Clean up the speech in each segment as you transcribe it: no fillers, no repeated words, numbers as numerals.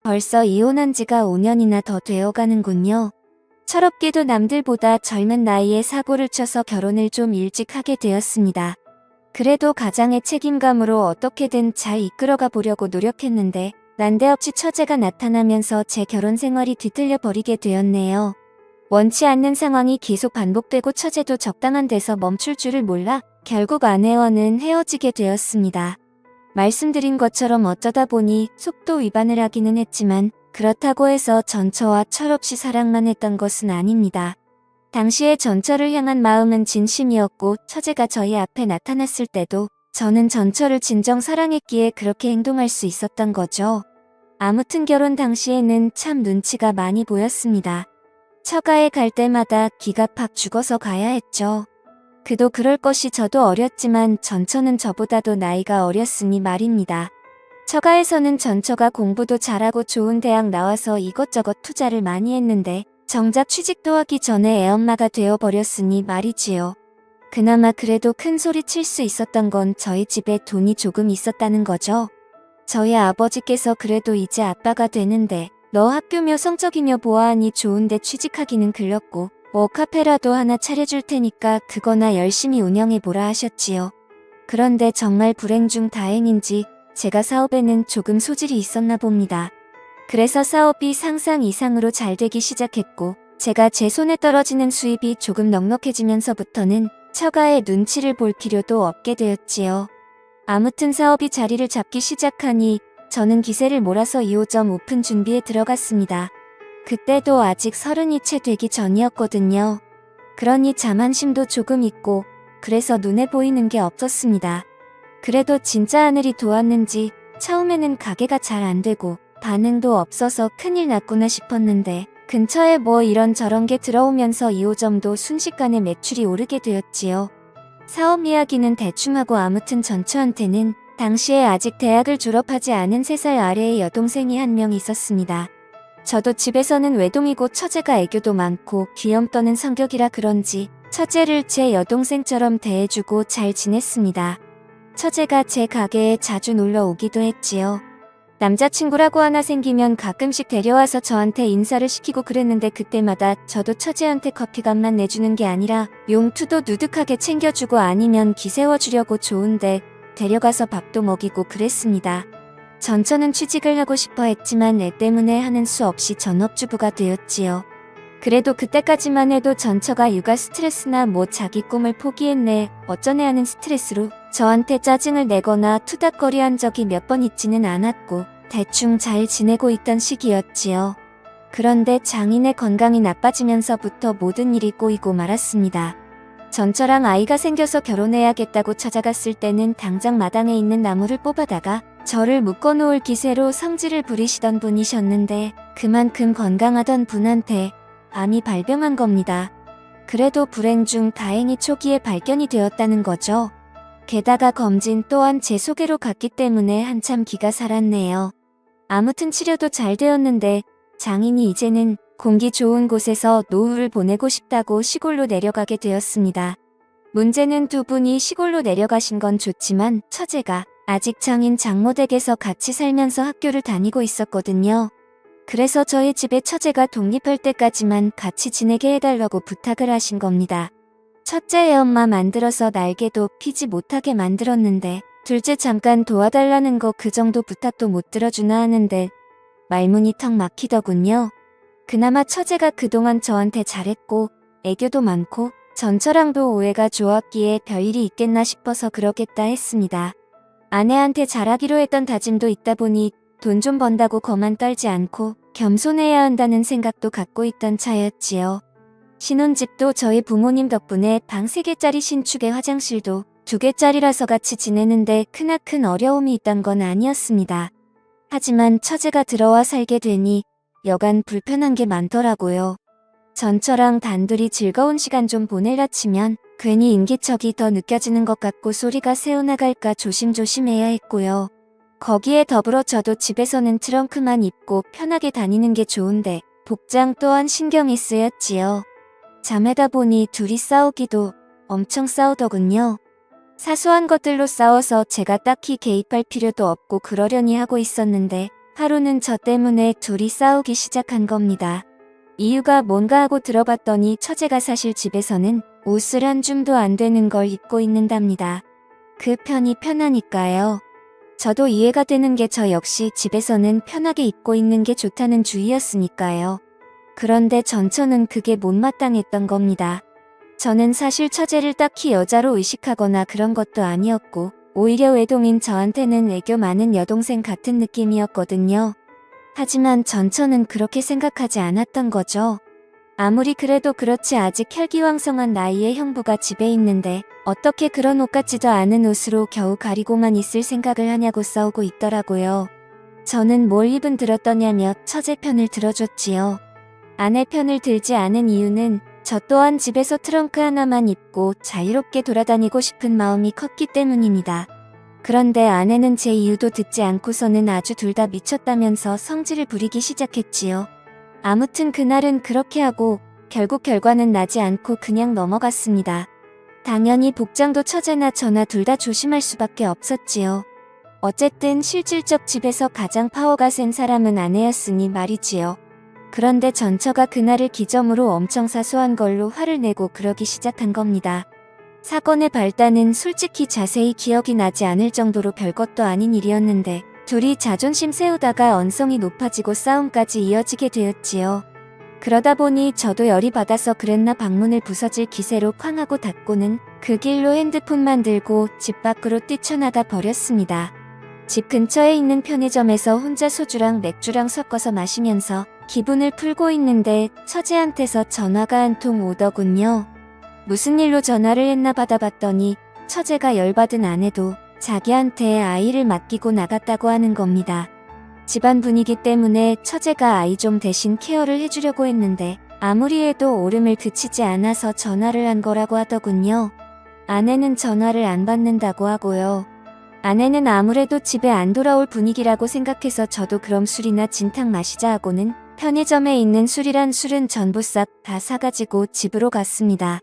벌써 이혼한 지가 5년이나 더 되어가는군요. 철없게도 남들보다 젊은 나이에 사고를 쳐서 결혼을 좀 일찍 하게 되었습니다. 그래도 가장의 책임감으로 어떻게든 잘 이끌어가 보려고 노력했는데 난데없이 처제가 나타나면서 제 결혼 생활이 뒤틀려 버리게 되었네요. 원치 않는 상황이 계속 반복되고 처제도 적당한 데서 멈출 줄을 몰라 결국 아내와는 헤어지게 되었습니다. 말씀드린 것처럼 어쩌다 보니 속도 위반을 하기는 했지만 그렇다고 해서 전처와 철없이 사랑만 했던 것은 아닙니다. 당시에 전처를 향한 마음은 진심이었고 처제가 저희 앞에 나타났을 때도 저는 전처를 진정 사랑했기에 그렇게 행동할 수 있었던 거죠. 아무튼 결혼 당시에는 참 눈치가 많이 보였습니다. 처가에 갈 때마다 기가 팍 죽어서 가야 했죠. 그도 그럴 것이 저도 어렸지만 전처는 저보다도 나이가 어렸으니 말입니다. 처가에서는 전처가 공부도 잘하고 좋은 대학 나와서 이것저것 투자를 많이 했는데 정작 취직도 하기 전에 애엄마가 되어버렸으니 말이지요. 그나마 그래도 큰 소리 칠 수 있었던 건 저희 집에 돈이 조금 있었다는 거죠. 저희 아버지께서 그래도 이제 아빠가 되는데 너 학교며 성적이며 보아하니 좋은데 취직하기는 글렀고 뭐 카페라도 하나 차려줄 테니까 그거나 열심히 운영해보라 하셨지요. 그런데 정말 불행 중 다행인지 제가 사업에는 조금 소질이 있었나 봅니다. 그래서 사업이 상상 이상으로 잘 되기 시작했고 제가 제 손에 떨어지는 수입이 조금 넉넉해지면서부터는 처가의 눈치를 볼 필요도 없게 되었지요. 아무튼 사업이 자리를 잡기 시작하니 저는 기세를 몰아서 2호점 오픈 준비에 들어갔습니다. 그때도 아직 30이 채 되기 전이었거든요. 그러니 자만심도 조금 있고 그래서 눈에 보이는 게 없었습니다. 그래도 진짜 하늘이 도왔는지 처음에는 가게가 잘 안 되고 반응도 없어서 큰일 났구나 싶었는데 근처에 뭐 이런저런 게 들어오면서 2호점도 순식간에 매출이 오르게 되었지요. 사업 이야기는 대충 하고 아무튼 전처한테는 당시에 아직 대학을 졸업하지 않은 3살 아래의 여동생이 한 명 있었습니다. 저도 집에서는 외동이고 처제가 애교도 많고 귀염 떠는 성격이라 그런지 처제를 제 여동생처럼 대해주고 잘 지냈습니다. 처제가 제 가게에 자주 놀러 오기도 했지요. 남자친구라고 하나 생기면 가끔씩 데려와서 저한테 인사를 시키고 그랬는데 그때마다 저도 처제한테 커피값만 내주는 게 아니라 용투도 누득하게 챙겨주고 아니면 기세워주려고 좋은데 데려가서 밥도 먹이고 그랬습니다. 전처는 취직을 하고 싶어 했지만 애 때문에 하는 수 없이 전업주부가 되었지요. 그래도 그때까지만 해도 전처가 육아 스트레스나 뭐 자기 꿈을 포기했네 어쩌네 하는 스트레스로 저한테 짜증을 내거나 투닥거리한 적이 몇 번 있지는 않았고 대충 잘 지내고 있던 시기였지요. 그런데 장인의 건강이 나빠지면서부터 모든 일이 꼬이고 말았습니다. 전처랑 아이가 생겨서 결혼해야겠다고 찾아갔을 때는 당장 마당에 있는 나무를 뽑아다가 저를 묶어놓을 기세로 성질을 부리시던 분이셨는데 그만큼 건강하던 분한테 암이 발병한 겁니다. 그래도 불행 중 다행히 초기에 발견이 되었다는 거죠. 게다가 검진 또한 제 소개로 갔기 때문에 한참 기가 살았네요. 아무튼 치료도 잘 되었는데 장인이 이제는 공기 좋은 곳에서 노후를 보내고 싶다고 시골로 내려가게 되었습니다. 문제는 두 분이 시골로 내려가신 건 좋지만 처제가 아직 장인 장모댁에서 같이 살면서 학교를 다니고 있었거든요. 그래서 저희 집에 처제가 독립할 때까지만 같이 지내게 해달라고 부탁을 하신 겁니다. 첫째 애엄마 만들어서 날개도 피지 못하게 만들었는데 둘째 잠깐 도와달라는 거 그 정도 부탁도 못 들어주나 하는데 말문이 턱 막히더군요. 그나마 처제가 그동안 저한테 잘했고 애교도 많고 전처랑도 오해가 좋았기에 별일이 있겠나 싶어서 그러겠다 했습니다. 아내한테 잘하기로 했던 다짐도 있다 보니 돈 좀 번다고 거만 떨지 않고 겸손해야 한다는 생각도 갖고 있던 차였지요. 신혼집도 저희 부모님 덕분에 방 3개짜리 신축에 화장실도 2개짜리라서 같이 지내는데 크나큰 어려움이 있던 건 아니었습니다. 하지만 처제가 들어와 살게 되니 여간 불편한 게 많더라고요. 전처랑 단둘이 즐거운 시간 좀 보내려 치면 괜히 인기척이 더 느껴지는 것 같고 소리가 새어나갈까 조심조심해야 했고요. 거기에 더불어 저도 집에서는 트렁크만 입고 편하게 다니는 게 좋은데 복장 또한 신경이 쓰였지요. 자매다 보니 둘이 싸우기도 엄청 싸우더군요. 사소한 것들로 싸워서 제가 딱히 개입할 필요도 없고 그러려니 하고 있었는데 하루는 저 때문에 둘이 싸우기 시작한 겁니다. 이유가 뭔가 하고 들어봤더니 처제가 사실 집에서는 옷을 한 줌도 안 되는 걸 입고 있는답니다. 그 편이 편하니까요. 저도 이해가 되는 게 저 역시 집에서는 편하게 입고 있는 게 좋다는 주의였으니까요. 그런데 전처는 그게 못마땅했던 겁니다. 저는 사실 처제를 딱히 여자로 의식하거나 그런 것도 아니었고 오히려 외동인 저한테는 애교 많은 여동생 같은 느낌이었거든요. 하지만 전처는 그렇게 생각하지 않았던 거죠. 아무리 그래도 그렇지 아직 혈기왕성한 나이에 형부가 집에 있는데 어떻게 그런 옷 같지도 않은 옷으로 겨우 가리고만 있을 생각을 하냐고 싸우고 있더라고요. 저는 뭘 입은 들었더냐며 처제 편을 들어줬지요. 아내 편을 들지 않은 이유는 저 또한 집에서 트렁크 하나만 입고 자유롭게 돌아다니고 싶은 마음이 컸기 때문입니다. 그런데 아내는 제 이유도 듣지 않고서는 아주 둘 다 미쳤다면서 성질을 부리기 시작했지요. 아무튼 그날은 그렇게 하고 결국 결과는 나지 않고 그냥 넘어갔습니다. 당연히 복장도 처제나 저나 둘 다 조심할 수밖에 없었지요. 어쨌든 실질적 집에서 가장 파워가 센 사람은 아내였으니 말이지요. 그런데 전처가 그날을 기점으로 엄청 사소한 걸로 화를 내고 그러기 시작한 겁니다. 사건의 발단은 솔직히 자세히 기억이 나지 않을 정도로 별것도 아닌 일이었는데 둘이 자존심 세우다가 언성이 높아지고 싸움까지 이어지게 되었지요. 그러다 보니 저도 열이 받아서 그랬나 방문을 부서질 기세로 쾅 하고 닫고는 그 길로 핸드폰만 들고 집 밖으로 뛰쳐나가 버렸습니다. 집 근처에 있는 편의점에서 혼자 소주랑 맥주랑 섞어서 마시면서 기분을 풀고 있는데 처제한테서 전화가 한 통 오더군요. 무슨 일로 전화를 했나 받아봤더니 처제가 열받은 아내도 자기한테 아이를 맡기고 나갔다고 하는 겁니다. 집안 분위기 때문에 처제가 아이 좀 대신 케어를 해주려고 했는데 아무리 해도 오름을 그치지 않아서 전화를 한 거라고 하더군요. 아내는 전화를 안 받는다고 하고요. 아내는 아무래도 집에 안 돌아올 분위기라고 생각해서 저도 그럼 술이나 진탕 마시자 하고는 편의점에 있는 술이란 술은 전부 싹 다 사가지고 집으로 갔습니다.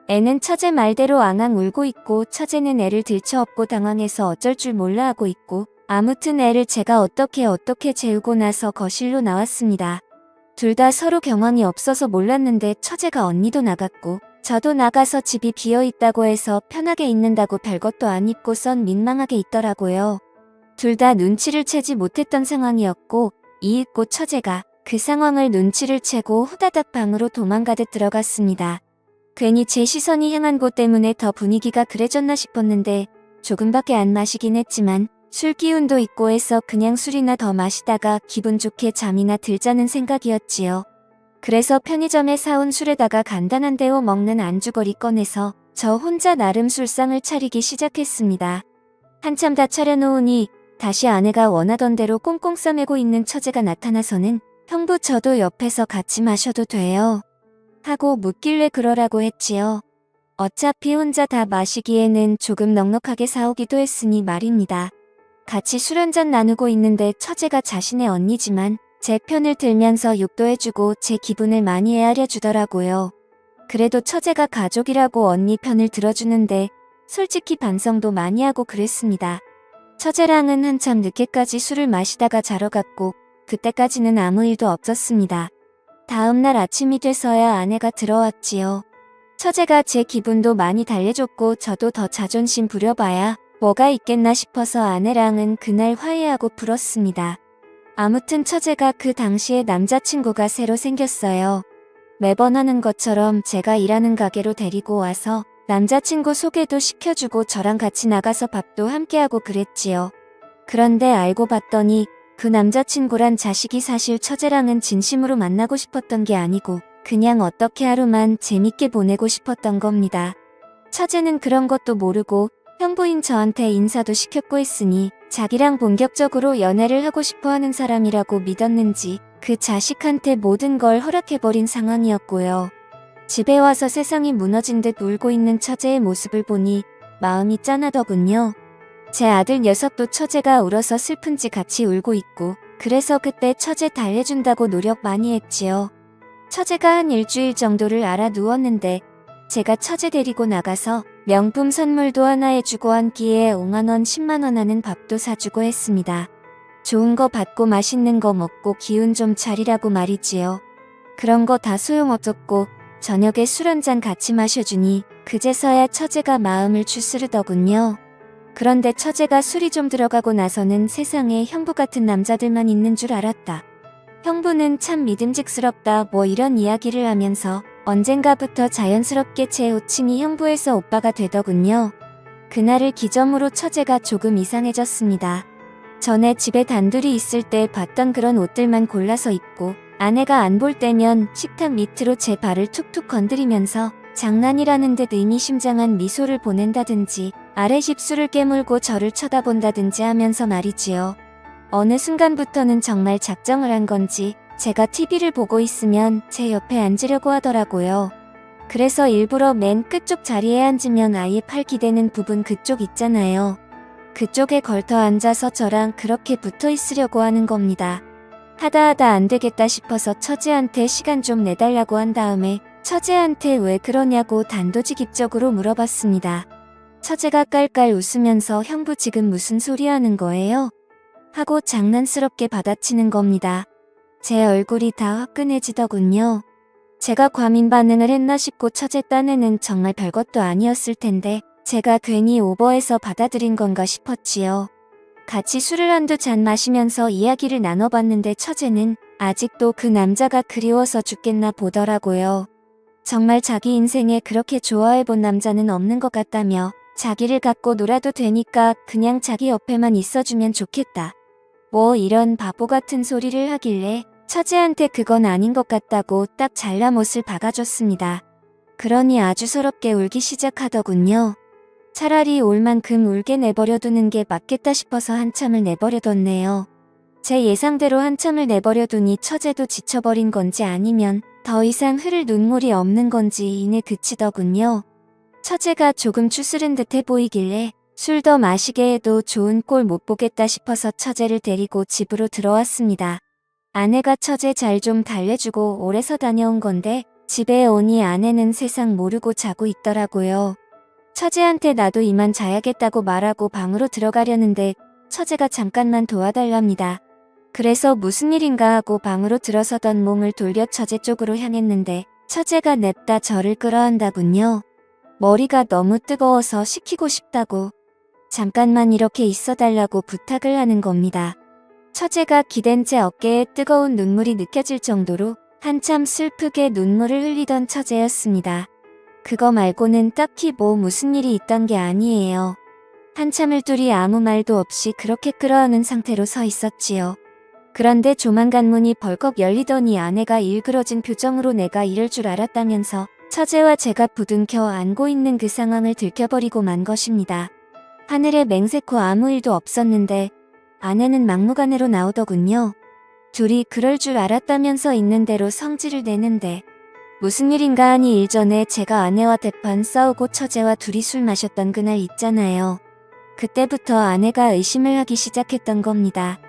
애는 처제 말대로 앙앙 울고 있고 처제는 애를 들쳐업고 당황해서 어쩔 줄 몰라 하고 있고 아무튼 애를 제가 어떻게 재우고 나서 거실로 나왔습니다. 둘 다 서로 경황이 없어서 몰랐는데 처제가 언니도 나갔고 저도 나가서 집이 비어있다고 해서 편하게 있는다고 별것도 안 입고선 민망하게 있더라고요. 둘 다 눈치를 채지 못했던 상황이었고 이윽고 처제가 그 상황을 눈치를 채고 후다닥 방으로 도망가듯 들어갔습니다. 괜히 제 시선이 향한 곳 때문에 더 분위기가 그래졌나 싶었는데 조금밖에 안 마시긴 했지만 술 기운도 있고 해서 그냥 술이나 더 마시다가 기분 좋게 잠이나 들자는 생각이었지요. 그래서 편의점에 사온 술에다가 간단한 데워 먹는 안주거리 꺼내서 저 혼자 나름 술상을 차리기 시작했습니다. 한참 다 차려놓으니 다시 아내가 원하던 대로 꽁꽁 싸매고 있는 처제가 나타나서는 형부 저도 옆에서 같이 마셔도 돼요? 하고 묻길래 그러라고 했지요. 어차피 혼자 다 마시기에는 조금 넉넉하게 사오기도 했으니 말입니다. 같이 술 한잔 나누고 있는데 처제가 자신의 언니지만 제 편을 들면서 욕도 해주고 제 기분을 많이 헤아려 주더라고요. 그래도 처제가 가족이라고 언니 편을 들어주는데 솔직히 반성도 많이 하고 그랬습니다. 처제랑은 한참 늦게까지 술을 마시다가 자러 갔고 그때까지는 아무 일도 없었습니다. 다음날 아침이 돼서야 아내가 들어왔지요. 처제가 제 기분도 많이 달래줬고 저도 더 자존심 부려봐야 뭐가 있겠나 싶어서 아내랑은 그날 화해하고 풀었습니다. 아무튼 처제가 그 당시에 남자친구가 새로 생겼어요. 매번 하는 것처럼 제가 일하는 가게로 데리고 와서 남자친구 소개도 시켜주고 저랑 같이 나가서 밥도 함께하고 그랬지요. 그런데 알고 봤더니 그 남자친구란 자식이 사실 처제랑은 진심으로 만나고 싶었던 게 아니고 그냥 어떻게 하루만 재밌게 보내고 싶었던 겁니다. 처제는 그런 것도 모르고 형부인 저한테 인사도 시켰고 했으니 자기랑 본격적으로 연애를 하고 싶어 하는 사람이라고 믿었는지 그 자식한테 모든 걸 허락해버린 상황이었고요. 집에 와서 세상이 무너진 듯 울고 있는 처제의 모습을 보니 마음이 짠하더군요. 제 아들 녀석도 처제가 울어서 슬픈지 같이 울고 있고 그래서 그때 처제 달래준다고 노력 많이 했지요. 처제가 한 일주일 정도를 알아 누웠는데 제가 처제 데리고 나가서 명품 선물도 하나 해주고 한 끼에 5만원 10만원 하는 밥도 사주고 했습니다. 좋은 거 받고 맛있는 거 먹고 기운 좀 차리라고 말이지요. 그런 거 다 소용없었고 저녁에 술 한잔 같이 마셔주니 그제서야 처제가 마음을 추스르더군요. 그런데 처제가 술이 좀 들어가고 나서는 세상에 형부 같은 남자들만 있는 줄 알았다. 형부는 참 믿음직스럽다 뭐 이런 이야기를 하면서 언젠가부터 자연스럽게 제 호칭이 형부에서 오빠가 되더군요. 그날을 기점으로 처제가 조금 이상해졌습니다. 전에 집에 단둘이 있을 때 봤던 그런 옷들만 골라서 입고 아내가 안 볼 때면 식탁 밑으로 제 발을 툭툭 건드리면서 장난이라는 듯 의미심장한 미소를 보낸다든지 아랫입술을 깨물고 저를 쳐다본다든지 하면서 말이지요. 어느 순간부터는 정말 작정을 한 건지 제가 TV를 보고 있으면 제 옆에 앉으려고 하더라고요. 그래서 일부러 맨 끝쪽 자리에 앉으면 아예 팔 기대는 부분 그쪽 있잖아요. 그쪽에 걸터 앉아서 저랑 그렇게 붙어 있으려고 하는 겁니다. 하다 안 되겠다 싶어서 처제한테 시간 좀 내달라고 한 다음에 처제한테 왜 그러냐고 단도직입적으로 물어봤습니다. 처제가 깔깔 웃으면서 형부 지금 무슨 소리 하는 거예요? 하고 장난스럽게 받아치는 겁니다. 제 얼굴이 다 화끈해지더군요. 제가 과민 반응을 했나 싶고 처제 딴에는 정말 별것도 아니었을 텐데 제가 괜히 오버해서 받아들인 건가 싶었지요. 같이 술을 한두 잔 마시면서 이야기를 나눠봤는데 처제는 아직도 그 남자가 그리워서 죽겠나 보더라고요. 정말 자기 인생에 그렇게 좋아해본 남자는 없는 것 같다며 자기를 갖고 놀아도 되니까 그냥 자기 옆에만 있어주면 좋겠다. 뭐 이런 바보 같은 소리를 하길래 처제한테 그건 아닌 것 같다고 딱 잘라못을 박아줬습니다. 그러니 아주 서럽게 울기 시작하더군요. 차라리 올 만큼 울게 내버려두는 게 맞겠다 싶어서 한참을 내버려뒀네요. 제 예상대로 한참을 내버려두니 처제도 지쳐버린 건지 아니면 더 이상 흐를 눈물이 없는 건지 이내 그치더군요. 처제가 조금 추스른 듯해 보이길래 술 더 마시게 해도 좋은 꼴 못 보겠다 싶어서 처제를 데리고 집으로 들어왔습니다. 아내가 처제 잘 좀 달래주고 오래서 다녀온 건데 집에 오니 아내는 세상 모르고 자고 있더라고요. 처제한테 나도 이만 자야겠다고 말하고 방으로 들어가려는데 처제가 잠깐만 도와달랍니다. 그래서 무슨 일인가 하고 방으로 들어서던 몸을 돌려 처제 쪽으로 향했는데 처제가 냅다 저를 끌어안다군요. 머리가 너무 뜨거워서 식히고 싶다고 잠깐만 이렇게 있어달라고 부탁을 하는 겁니다. 처제가 기댄 제 어깨에 뜨거운 눈물이 느껴질 정도로 한참 슬프게 눈물을 흘리던 처제였습니다. 그거 말고는 딱히 뭐 무슨 일이 있던 게 아니에요. 한참을 둘이 아무 말도 없이 그렇게 끌어안은 상태로 서 있었지요. 그런데 조만간 문이 벌컥 열리더니 아내가 일그러진 표정으로 내가 이럴 줄 알았다면서 처제와 제가 부둥켜 안고 있는 그 상황을 들켜버리고 만 것입니다. 하늘에 맹세코 아무 일도 없었는데 아내는 막무가내로 나오더군요. 둘이 그럴 줄 알았다면서 있는 대로 성질을 내는데 무슨 일인가 하니 일전에 제가 아내와 대판 싸우고 처제와 둘이 술 마셨던 그날 있잖아요. 그때부터 아내가 의심을 하기 시작했던 겁니다.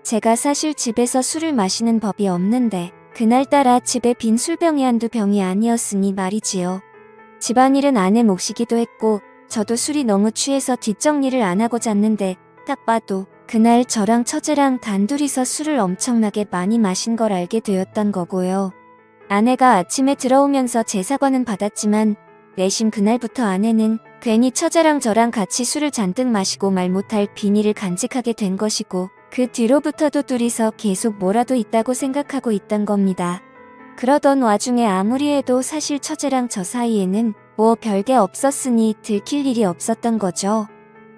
제가 사실 집에서 술을 마시는 법이 없는데 그날따라 집에 빈 술병이 한두 병이 아니었으니 말이지요. 집안일은 아내 몫이기도 했고 저도 술이 너무 취해서 뒷정리를 안 하고 잤는데 딱 봐도 그날 저랑 처제랑 단둘이서 술을 엄청나게 많이 마신 걸 알게 되었던 거고요. 아내가 아침에 들어오면서 제 사과는 받았지만 내심 그날부터 아내는 괜히 처제랑 저랑 같이 술을 잔뜩 마시고 말 못할 비밀을 간직하게 된 것이고 그 뒤로부터도 둘이서 계속 뭐라도 있다고 생각하고 있던 겁니다. 그러던 와중에 아무리 해도 사실 처제랑 저 사이에는 뭐 별게 없었으니 들킬 일이 없었던 거죠.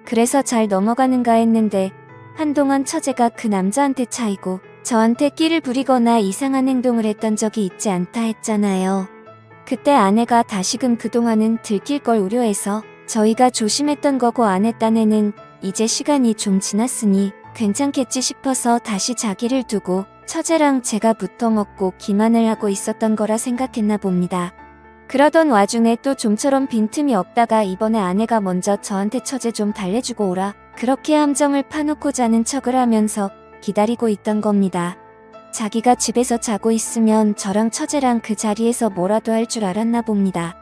그래서 잘 넘어가는가 했는데 한동안 처제가 그 남자한테 차이고 저한테 끼를 부리거나 이상한 행동을 했던 적이 있지 않다 했잖아요. 그때 아내가 다시금 그동안은 들킬 걸 우려해서 저희가 조심했던 거고 안 했다네는 이제 시간이 좀 지났으니 괜찮겠지 싶어서 다시 자기를 두고 처제랑 제가 붙어먹고 기만을 하고 있었던 거라 생각했나 봅니다. 그러던 와중에 또 좀처럼 빈틈이 없다가 이번에 아내가 먼저 저한테 처제 좀 달래주고 오라 그렇게 함정을 파놓고 자는 척을 하면서 기다리고 있던 겁니다. 자기가 집에서 자고 있으면 저랑 처제랑 그 자리에서 뭐라도 할 줄 알았나 봅니다.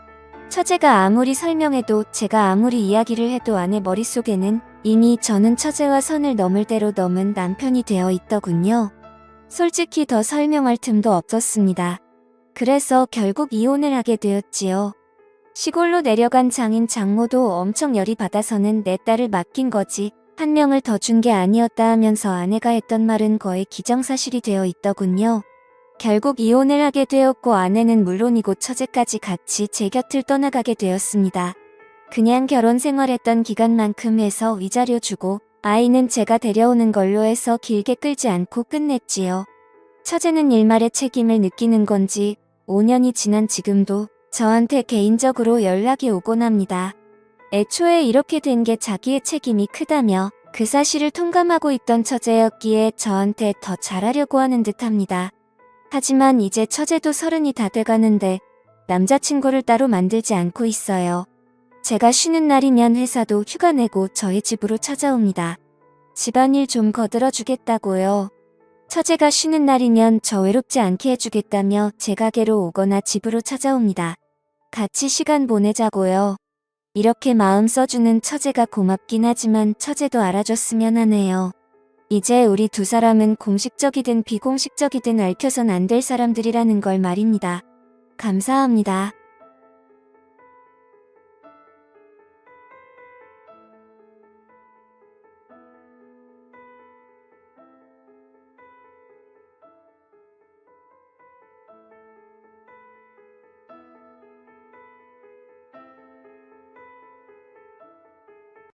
처제가 아무리 설명해도 제가 아무리 이야기를 해도 아내 머릿속에는 이미 저는 처제와 선을 넘을 대로 넘은 남편이 되어 있더군요. 솔직히 더 설명할 틈도 없었습니다. 그래서 결국 이혼을 하게 되었지요. 시골로 내려간 장인 장모도 엄청 열이 받아서는 내 딸을 맡긴 거지 한 명을 더 준 게 아니었다 하면서 아내가 했던 말은 거의 기정사실이 되어 있더군요. 결국 이혼을 하게 되었고 아내는 물론이고 처제까지 같이 제 곁을 떠나가게 되었습니다. 그냥 결혼 생활했던 기간만큼 해서 위자료 주고 아이는 제가 데려오는 걸로 해서 길게 끌지 않고 끝냈지요. 처제는 일말의 책임을 느끼는 건지 5년이 지난 지금도 저한테 개인적으로 연락이 오곤 합니다. 애초에 이렇게 된 게 자기의 책임이 크다며 그 사실을 통감하고 있던 처제였기에 저한테 더 잘하려고 하는 듯합니다. 하지만 이제 처제도 30이 다 돼가는데 남자친구를 따로 만들지 않고 있어요. 제가 쉬는 날이면 회사도 휴가 내고 저희 집으로 찾아옵니다. 집안일 좀 거들어 주겠다고요. 처제가 쉬는 날이면 저 외롭지 않게 해주겠다며 제 가게로 오거나 집으로 찾아옵니다. 같이 시간 보내자고요. 이렇게 마음 써주는 처제가 고맙긴 하지만 처제도 알아줬으면 하네요. 이제 우리 두 사람은 공식적이든 비공식적이든 얽혀선 안 될 사람들이라는 걸 말입니다. 감사합니다.